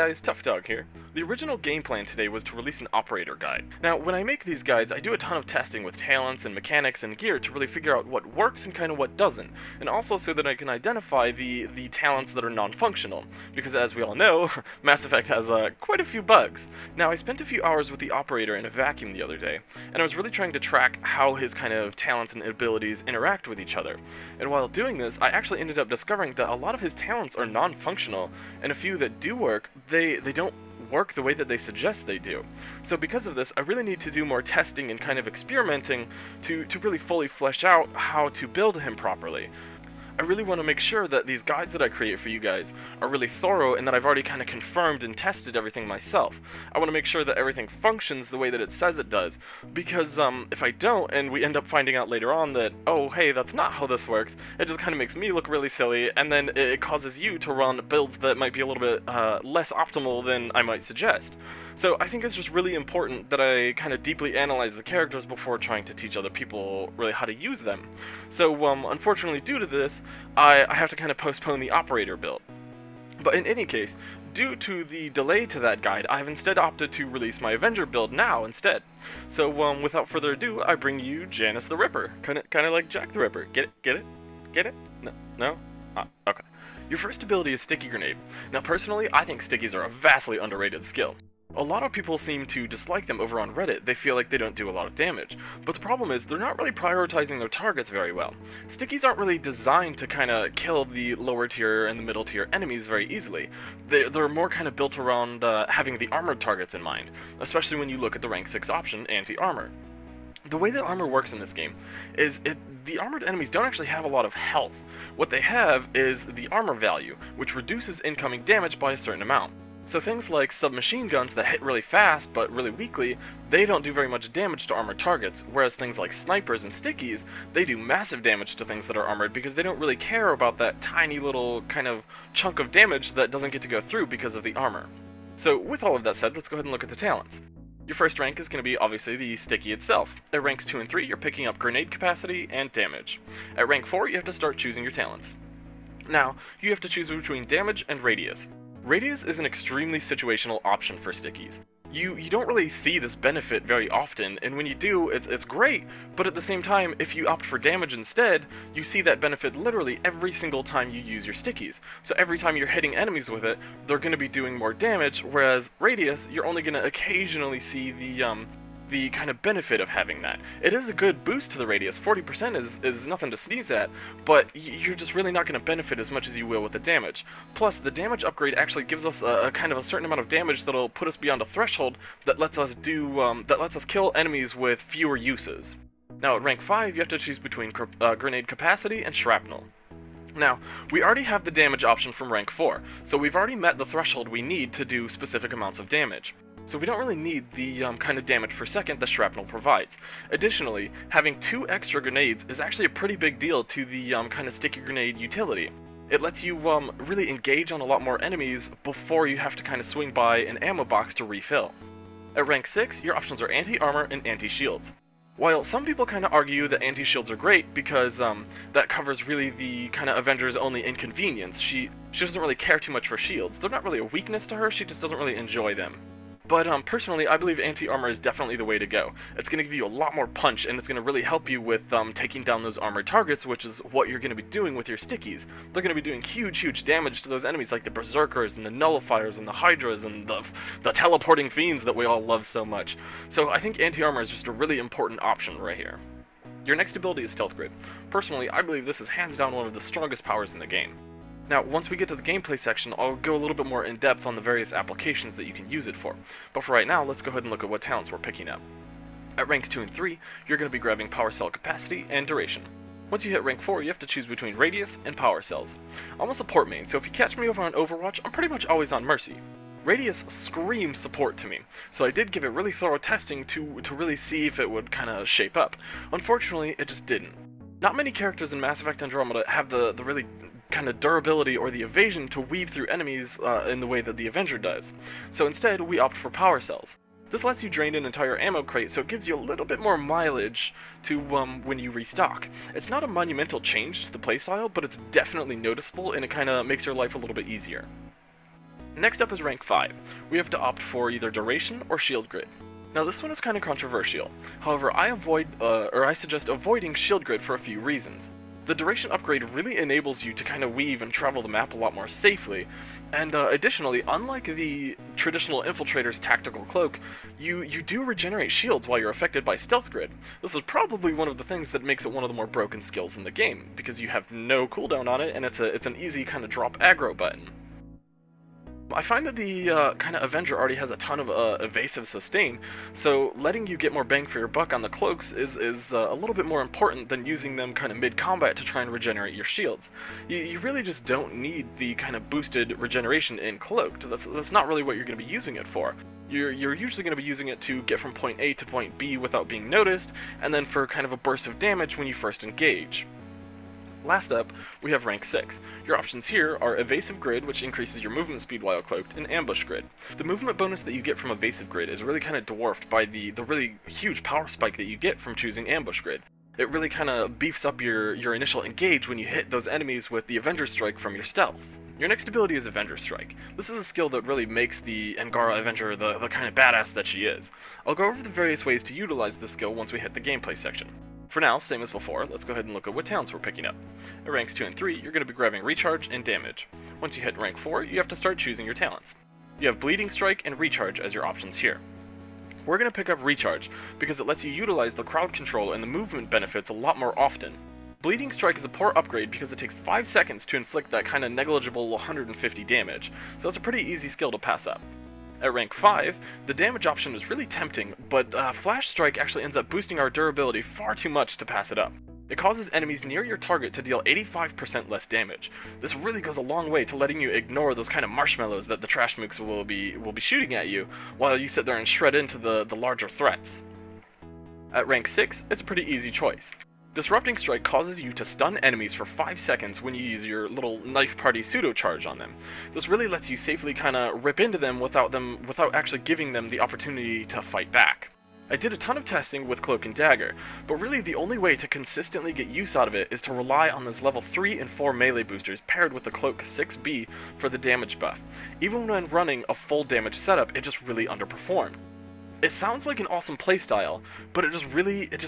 guys, Tough Dog here. The original game plan today was to release an operator guide. Now, when I make these guides, I do a ton of testing with talents and mechanics and gear to really figure out what works and kind of what doesn't, and also so that I can identify the talents that are non-functional, because as we all know, Mass Effect has quite a few bugs. Now, I spent a few hours with the operator in a vacuum the other day, and I was really trying to track how his kind of talents and abilities interact with each other. And while doing this, I actually ended up discovering that a lot of his talents are non-functional, and a few that do work, they don't work the way that they suggest they do. So because of this, I really need to do more testing and kind of experimenting to really fully flesh out how to build him properly. I really want to make sure that these guides that I create for you guys are really thorough and that I've already kind of confirmed and tested everything myself. I want to make sure that everything functions the way that it says it does, because if I don't and we end up finding out later on that, oh hey, that's not how this works, it just kind of makes me look really silly, and then it causes you to run builds that might be a little bit less optimal than I might suggest. So I think it's just really important that I kind of deeply analyze the characters before trying to teach other people really how to use them. So unfortunately, due to this, I have to kind of postpone the operator build. But in any case, due to the delay to that guide, I have instead opted to release my Avenger build now instead. So without further ado, I bring you Janice the Ripper, kind of like Jack the Ripper. Get it? Get it? Get it? No? Ah, okay. Your first ability is Sticky Grenade. Now personally, I think stickies are a vastly underrated skill. A lot of people seem to dislike them over on Reddit. They feel like they don't do a lot of damage. But the problem is, they're not really prioritizing their targets very well. Stickies aren't really designed to kind of kill the lower tier and the middle tier enemies very easily. They're more kind of built around having the armored targets in mind, especially when you look at the rank 6 option, anti-armor. The way that armor works in this game is the armored enemies don't actually have a lot of health. What they have is the armor value, which reduces incoming damage by a certain amount. So things like submachine guns that hit really fast but really weakly, they don't do very much damage to armored targets, whereas things like snipers and stickies, they do massive damage to things that are armored because they don't really care about that tiny little kind of chunk of damage that doesn't get to go through because of the armor. So with all of that said, let's go ahead and look at the talents. Your first rank is going to be obviously the sticky itself. At ranks 2 and 3, you're picking up grenade capacity and damage. At rank 4, you have to start choosing your talents. Now, you have to choose between damage and radius. Radius is an extremely situational option for stickies. You don't really see this benefit very often, and when you do, it's great, but at the same time, if you opt for damage instead, you see that benefit literally every single time you use your stickies. So every time you're hitting enemies with it, they're going to be doing more damage, whereas radius, you're only going to occasionally see the kind of benefit of having that. It is a good boost to the radius. 40% is nothing to sneeze at, but you're just really not going to benefit as much as you will with the damage. Plus, the damage upgrade actually gives us a kind of a certain amount of damage that'll put us beyond a threshold that lets us kill enemies with fewer uses. Now at rank 5, you have to choose between grenade capacity and shrapnel. Now, we already have the damage option from rank 4, so we've already met the threshold we need to do specific amounts of damage. So we don't really need the kind of damage per second that shrapnel provides. Additionally, having 2 extra grenades is actually a pretty big deal to the kind of sticky grenade utility. It lets you really engage on a lot more enemies before you have to kind of swing by an ammo box to refill. At rank 6, your options are anti-armor and anti-shields. While some people kind of argue that anti-shields are great because that covers really the kind of Avenger's only inconvenience. She doesn't really care too much for shields. They're not really a weakness to her, she just doesn't really enjoy them. But personally, I believe anti-armor is definitely the way to go. It's going to give you a lot more punch, and it's going to really help you with taking down those armored targets, which is what you're going to be doing with your stickies. They're going to be doing huge damage to those enemies like the Berserkers and the Nullifiers and the Hydras and the teleporting fiends that we all love so much. So I think anti-armor is just a really important option right here. Your next ability is Stealth Grid. Personally, I believe this is hands down one of the strongest powers in the game. Now, once we get to the gameplay section, I'll go a little bit more in depth on the various applications that you can use it for. But for right now, let's go ahead and look at what talents we're picking up. At ranks 2 and 3, you're going to be grabbing Power Cell Capacity and Duration. Once you hit rank 4, you have to choose between Radius and Power Cells. I'm a support main, so if you catch me over on Overwatch, I'm pretty much always on Mercy. Radius screams support to me, so I did give it really thorough testing to really see if it would kind of shape up. Unfortunately, it just didn't. Not many characters in Mass Effect Andromeda have the really kind of durability or the evasion to weave through enemies in the way that the Avenger does. So instead, we opt for Power Cells. This lets you drain an entire ammo crate, so it gives you a little bit more mileage to when you restock. It's not a monumental change to the playstyle, but it's definitely noticeable, and it kind of makes your life a little bit easier. Next up is rank 5. We have to opt for either duration or shield grid. Now this one is kind of controversial, however I suggest avoiding shield grid for a few reasons. The duration upgrade really enables you to kind of weave and travel the map a lot more safely, and additionally, unlike the traditional Infiltrator's tactical cloak, you do regenerate shields while you're affected by stealth grid. This is probably one of the things that makes it one of the more broken skills in the game, because you have no cooldown on it, and it's an easy kind of drop aggro button. I find that the kind of Avenger already has a ton of evasive sustain, so letting you get more bang for your buck on the cloaks is a little bit more important than using them kind of mid-combat to try and regenerate your shields. You really just don't need the kind of boosted regeneration in cloaked. That's not really what you're going to be using it for. You're usually going to be using it to get from point A to point B without being noticed, and then for kind of a burst of damage when you first engage. Last up, we have rank 6. Your options here are Evasive Grid, which increases your movement speed while cloaked, and Ambush Grid. The movement bonus that you get from Evasive Grid is really kind of dwarfed by the really huge power spike that you get from choosing Ambush Grid. It really kind of beefs up your initial engage when you hit those enemies with the Avenger Strike from your stealth. Your next ability is Avenger Strike. This is a skill that really makes the Angara Avenger the kind of badass that she is. I'll go over the various ways to utilize this skill once we hit the gameplay section. For now, same as before, let's go ahead and look at what talents we're picking up. At ranks 2 and 3, you're going to be grabbing Recharge and Damage. Once you hit rank 4, you have to start choosing your talents. You have Bleeding Strike and Recharge as your options here. We're going to pick up Recharge because it lets you utilize the crowd control and the movement benefits a lot more often. Bleeding Strike is a poor upgrade because it takes 5 seconds to inflict that kind of negligible 150 damage, so it's a pretty easy skill to pass up. At rank 5, the damage option is really tempting, but Flash Strike actually ends up boosting our durability far too much to pass it up. It causes enemies near your target to deal 85% less damage. This really goes a long way to letting you ignore those kind of marshmallows that the trash mooks will be shooting at you, while you sit there and shred into the larger threats. At rank 6, it's a pretty easy choice. Disrupting Strike causes you to stun enemies for 5 seconds when you use your little knife party pseudo charge on them. This really lets you safely kinda rip into them without actually giving them the opportunity to fight back. I did a ton of testing with Cloak and Dagger, but really the only way to consistently get use out of it is to rely on those level 3 and 4 melee boosters paired with the Cloak 6B for the damage buff. Even when running a full damage setup, it just really underperformed. It sounds like an awesome playstyle, but it just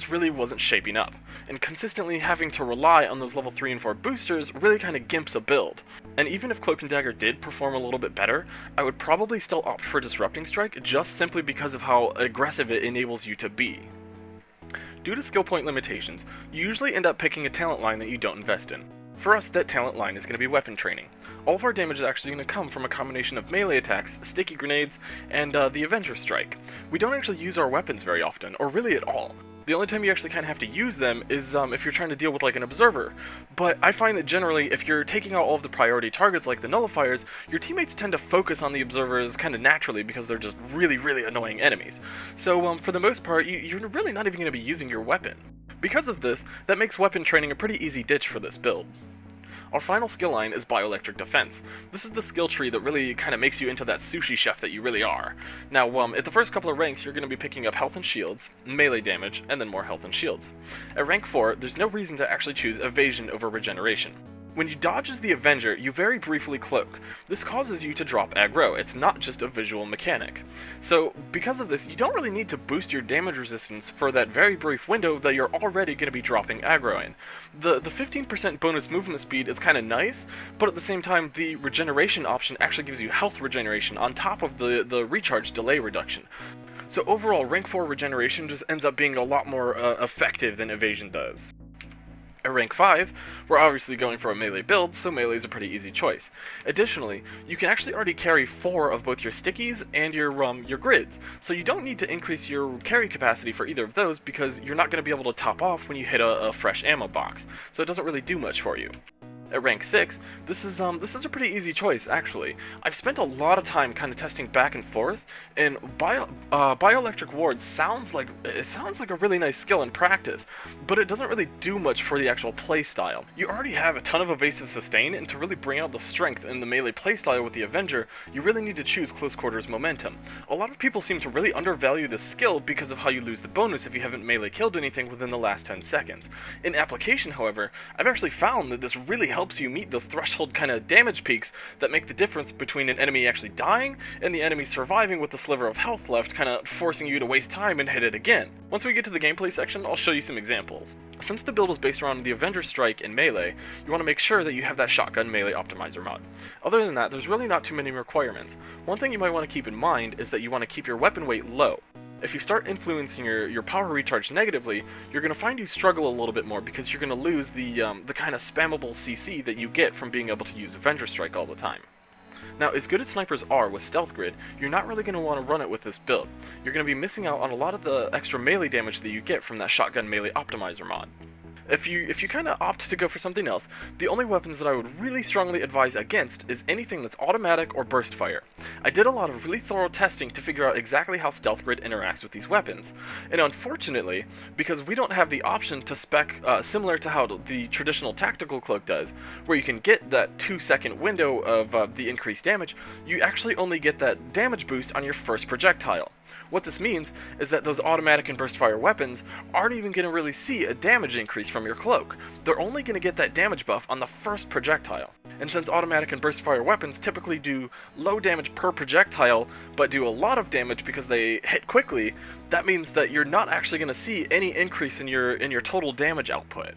really wasn't shaping up, and consistently having to rely on those level 3 and 4 boosters really kind of gimps a build. And even if Cloak and Dagger did perform a little bit better, I would probably still opt for Disrupting Strike just simply because of how aggressive it enables you to be. Due to skill point limitations, you usually end up picking a talent line that you don't invest in. For us, that talent line is going to be weapon training. All of our damage is actually going to come from a combination of melee attacks, sticky grenades, and the Avenger Strike. We don't actually use our weapons very often, or really at all. The only time you actually kind of have to use them is if you're trying to deal with like an observer. But I find that generally, if you're taking out all of the priority targets like the nullifiers, your teammates tend to focus on the observers kind of naturally because they're just really annoying enemies. So for the most part, you're really not even going to be using your weapon. Because of this, that makes weapon training a pretty easy ditch for this build. Our final skill line is Bioelectric Defense. This is the skill tree that really kind of makes you into that sushi chef that you really are. Now, at the first couple of ranks, you're going to be picking up health and shields, melee damage, and then more health and shields. At rank 4, there's no reason to actually choose evasion over regeneration. When you dodge as the Avenger, you very briefly cloak. This causes you to drop aggro. It's not just a visual mechanic. So, because of this, you don't really need to boost your damage resistance for that very brief window that you're already going to be dropping aggro in. The 15% bonus movement speed is kind of nice, but at the same time, the regeneration option actually gives you health regeneration on top of the recharge delay reduction. So overall, rank 4 regeneration just ends up being a lot more effective than evasion does. At rank 5, we're obviously going for a melee build, so melee is a pretty easy choice. Additionally, you can actually already carry 4 of both your stickies and your grids, so you don't need to increase your carry capacity for either of those because you're not going to be able to top off when you hit a fresh ammo box, so it doesn't really do much for you. At rank 6, this is a pretty easy choice, actually. I've spent a lot of time kind of testing back and forth, and Bioelectric Ward sounds like a really nice skill in practice, but it doesn't really do much for the actual playstyle. You already have a ton of evasive sustain, and to really bring out the strength in the melee playstyle with the Avenger, you really need to choose close quarters momentum. A lot of people seem to really undervalue this skill because of how you lose the bonus if you haven't melee killed anything within the last 10 seconds. In application, however, I've actually found that this really helps helps you meet those threshold kind of damage peaks that make the difference between an enemy actually dying and the enemy surviving with a sliver of health left, kind of forcing you to waste time and hit it again. Once we get to the gameplay section, I'll show you some examples. Since the build is based around the Avenger Strike and melee, you want to make sure that you have that shotgun melee optimizer mod. Other than that, there's really not too many requirements. One thing you might want to keep in mind is that you want to keep your weapon weight low. If you start influencing your power recharge negatively, you're going to find you struggle a little bit more because you're going to lose the kind of spammable CC that you get from being able to use Avenger Strike all the time. Now, as good as snipers are with Stealth Grid, you're not really going to want to run it with this build. You're going to be missing out on a lot of the extra melee damage that you get from that shotgun melee optimizer mod. If you kind of opt to go for something else, the only weapons that I would really strongly advise against is anything that's automatic or burst fire. I did a lot of really thorough testing to figure out exactly how Stealth Grid interacts with these weapons, and unfortunately, because we don't have the option to spec similar to how the traditional tactical cloak does, where you can get that 2-second window of the increased damage, you actually only get that damage boost on your first projectile. What this means is that those automatic and burst fire weapons aren't even going to really see a damage increase from your cloak. They're only going to get that damage buff on the first projectile. And since automatic and burst fire weapons typically do low damage per projectile, but do a lot of damage because they hit quickly, that means that you're not actually going to see any increase in your total damage output.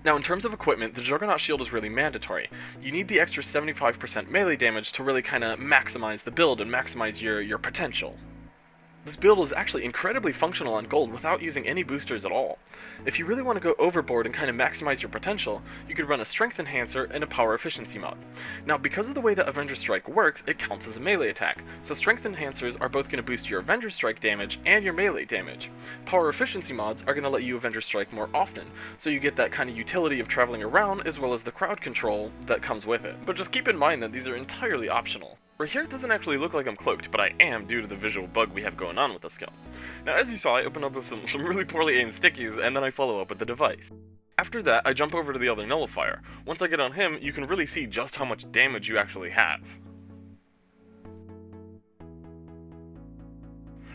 Now, in terms of equipment, the Juggernaut shield is really mandatory. You need the extra 75% melee damage to really kind of maximize the build and maximize your potential. This build is actually incredibly functional on gold without using any boosters at all. If you really want to go overboard and kind of maximize your potential, you could run a strength enhancer and a power efficiency mod. Now, because of the way that Avenger Strike works, it counts as a melee attack, so strength enhancers are both going to boost your Avenger Strike damage and your melee damage. Power efficiency mods are going to let you Avenger Strike more often, so you get that kind of utility of traveling around as well as the crowd control that comes with it. But just keep in mind that these are entirely optional. Right here, it doesn't actually look like I'm cloaked, but I am due to the visual bug we have going on with the skill. Now, as you saw, I open up with some really poorly aimed stickies, and then I follow up with the device. After that, I jump over to the other nullifier. Once I get on him, you can really see just how much damage you actually have.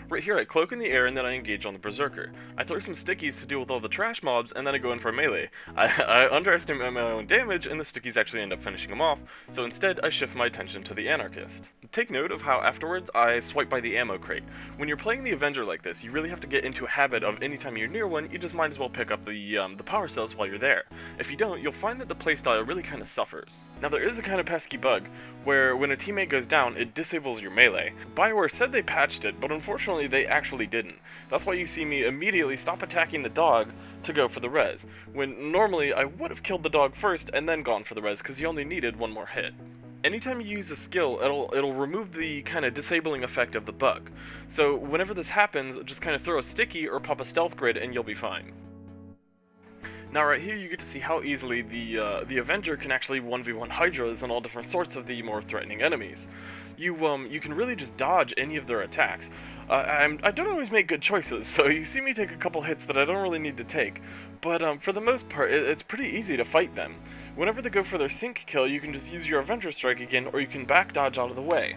Right here, I cloak in the air and then I engage on the Berserker. I throw some stickies to deal with all the trash mobs and then I go in for a melee. I underestimate my own damage and the stickies actually end up finishing him off, so instead I shift my attention to the Anarchist. Take note of how afterwards I swipe by the ammo crate. When you're playing the Avenger like this, you really have to get into a habit of anytime you're near one, you just might as well pick up the power cells while you're there. If you don't, you'll find that the playstyle really kind of suffers. Now, there is a kind of pesky bug where when a teammate goes down, it disables your melee. Bioware said they patched it, but unfortunately they actually didn't. That's why you see me immediately stop attacking the dog to go for the res, when normally I would have killed the dog first and then gone for the res because you only needed one more hit. Anytime you use a skill, it'll remove the kind of disabling effect of the bug. So whenever this happens, just kind of throw a sticky or pop a stealth grid and you'll be fine. Now right here you get to see how easily the Avenger can actually 1v1 Hydras and all different sorts of the more threatening enemies. You can really just dodge any of their attacks. I don't always make good choices, so you see me take a couple hits that I don't really need to take, but for the most part it's pretty easy to fight them. Whenever they go for their sync kill, you can just use your Avenger Strike again, or you can back dodge out of the way.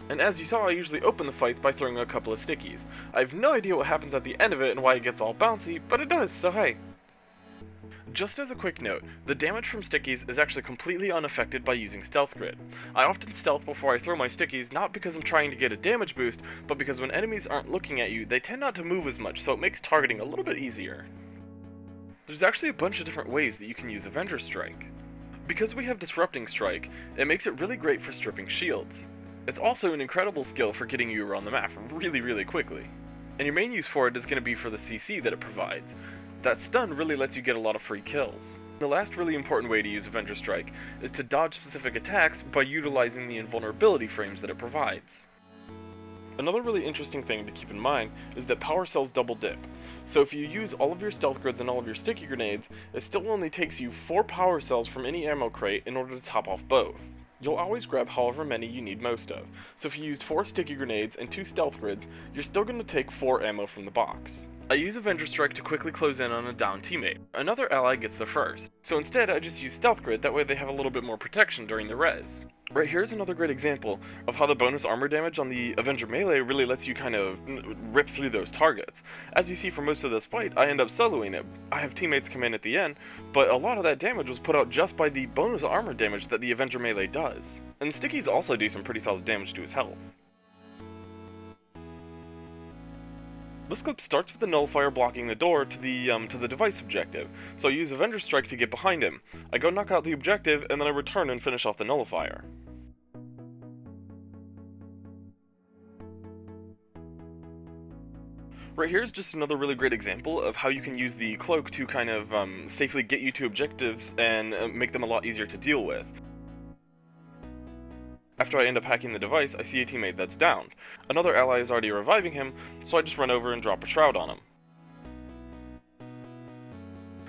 And as you saw, I usually open the fight by throwing a couple of stickies. I have no idea what happens at the end of it and why it gets all bouncy, but it does, so hey. Just as a quick note, the damage from stickies is actually completely unaffected by using Stealth Grid. I often stealth before I throw my stickies, not because I'm trying to get a damage boost, but because when enemies aren't looking at you, they tend not to move as much, so it makes targeting a little bit easier. There's actually a bunch of different ways that you can use Avenger Strike. Because we have Disrupting Strike, it makes it really great for stripping shields. It's also an incredible skill for getting you around the map really quickly. And your main use for it is going to be for the CC that it provides. That stun really lets you get a lot of free kills. The last really important way to use Avenger Strike is to dodge specific attacks by utilizing the invulnerability frames that it provides. Another really interesting thing to keep in mind is that power cells double dip. So if you use all of your stealth grids and all of your sticky grenades, it still only takes you 4 power cells from any ammo crate in order to top off both. You'll always grab however many you need most of. So if you used 4 sticky grenades and 2 stealth grids, you're still going to take 4 ammo from the box. I use Avenger Strike to quickly close in on a down teammate. Another ally gets there first. So instead, I just use Stealth Grid, that way they have a little bit more protection during the res. Right here's another great example of how the bonus armor damage on the Avenger melee really lets you kind of rip through those targets. As you see for most of this fight, I end up soloing it. I have teammates come in at the end, but a lot of that damage was put out just by the bonus armor damage that the Avenger melee does. And the stickies also do some pretty solid damage to his health. This clip starts with the nullifier blocking the door to the device objective, so I use Avenger Strike to get behind him. I go knock out the objective, and then I return and finish off the nullifier. Right here is just another really great example of how you can use the cloak to kind of safely get you to objectives and make them a lot easier to deal with. After I end up hacking the device, I see a teammate that's downed. Another ally is already reviving him, so I just run over and drop a shroud on him.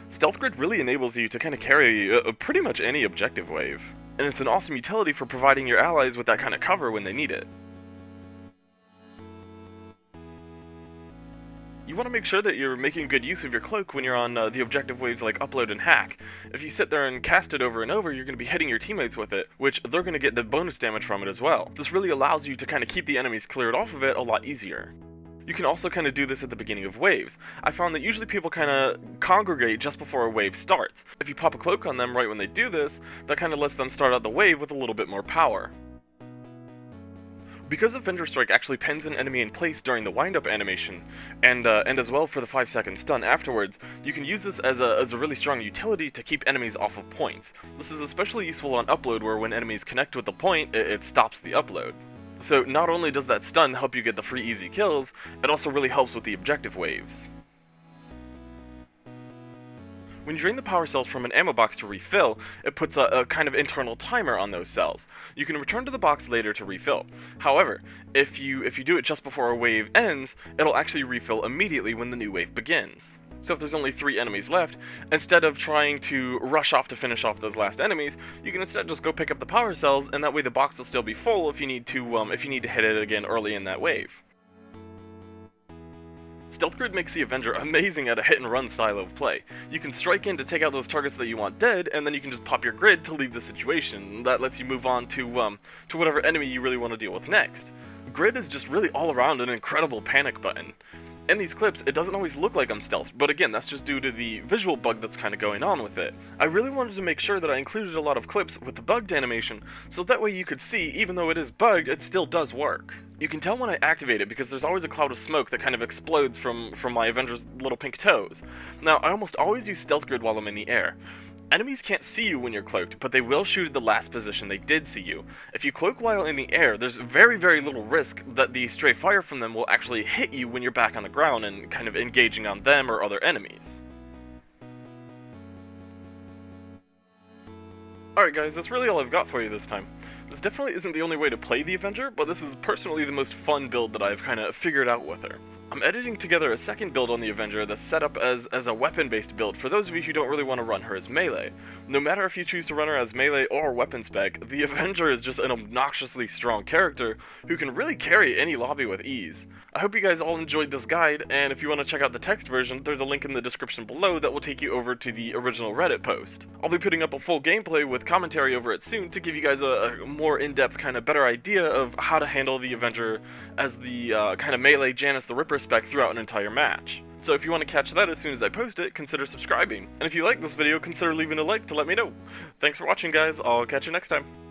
Stealth Grid really enables you to kind of carry pretty much any objective wave, and it's an awesome utility for providing your allies with that kind of cover when they need it. You want to make sure that you're making good use of your cloak when you're on the objective waves like upload and hack. If you sit there and cast it over and over, you're going to be hitting your teammates with it, which they're going to get the bonus damage from it as well. This really allows you to kind of keep the enemies cleared off of it a lot easier. You can also kind of do this at the beginning of waves. I found that usually people kind of congregate just before a wave starts. If you pop a cloak on them right when they do this, that kind of lets them start out the wave with a little bit more power. Because Avenger Strike actually pins an enemy in place during the wind-up animation, and as well for the 5-second stun afterwards, you can use this as a really strong utility to keep enemies off of points. This is especially useful on upload, where when enemies connect with the point, it stops the upload. So not only does that stun help you get the free easy kills, it also really helps with the objective waves. When you drain the power cells from an ammo box to refill, it puts a kind of internal timer on those cells. You can return to the box later to refill. However, if you do it just before a wave ends, it'll actually refill immediately when the new wave begins. So if there's only 3 enemies left, instead of trying to rush off to finish off those last enemies, you can instead just go pick up the power cells, and that way the box will still be full if you need to hit it again early in that wave. Stealth Grid makes the Avenger amazing at a hit-and-run style of play. You can strike in to take out those targets that you want dead, and then you can just pop your grid to leave the situation. That lets you move on to whatever enemy you really want to deal with next. Grid is just really all around an incredible panic button. In these clips, it doesn't always look like I'm stealthed, but again, that's just due to the visual bug that's kind of going on with it. I really wanted to make sure that I included a lot of clips with the bugged animation, so that way you could see, even though it is bugged, it still does work. You can tell when I activate it because there's always a cloud of smoke that kind of explodes from my Avenger's little pink toes. Now, I almost always use Stealth Grid while I'm in the air. Enemies can't see you when you're cloaked, but they will shoot at the last position they did see you. If you cloak while in the air, there's very, very little risk that the stray fire from them will actually hit you when you're back on the ground and kind of engaging on them or other enemies. Alright guys, that's really all I've got for you this time. This definitely isn't the only way to play the Avenger, but this is personally the most fun build that I've kind of figured out with her. I'm editing together a second build on the Avenger that's set up as a weapon-based build for those of you who don't really want to run her as melee. No matter if you choose to run her as melee or weapon spec, the Avenger is just an obnoxiously strong character who can really carry any lobby with ease. I hope you guys all enjoyed this guide, and if you want to check out the text version, there's a link in the description below that will take you over to the original Reddit post. I'll be putting up a full gameplay with commentary over it soon to give you guys a more in-depth, kind of better idea of how to handle the Avenger as the kind of melee Janice the Ripper spec throughout an entire match. So if you want to catch that as soon as I post it, consider subscribing. And if you like this video, consider leaving a like to let me know. Thanks for watching guys, I'll catch you next time.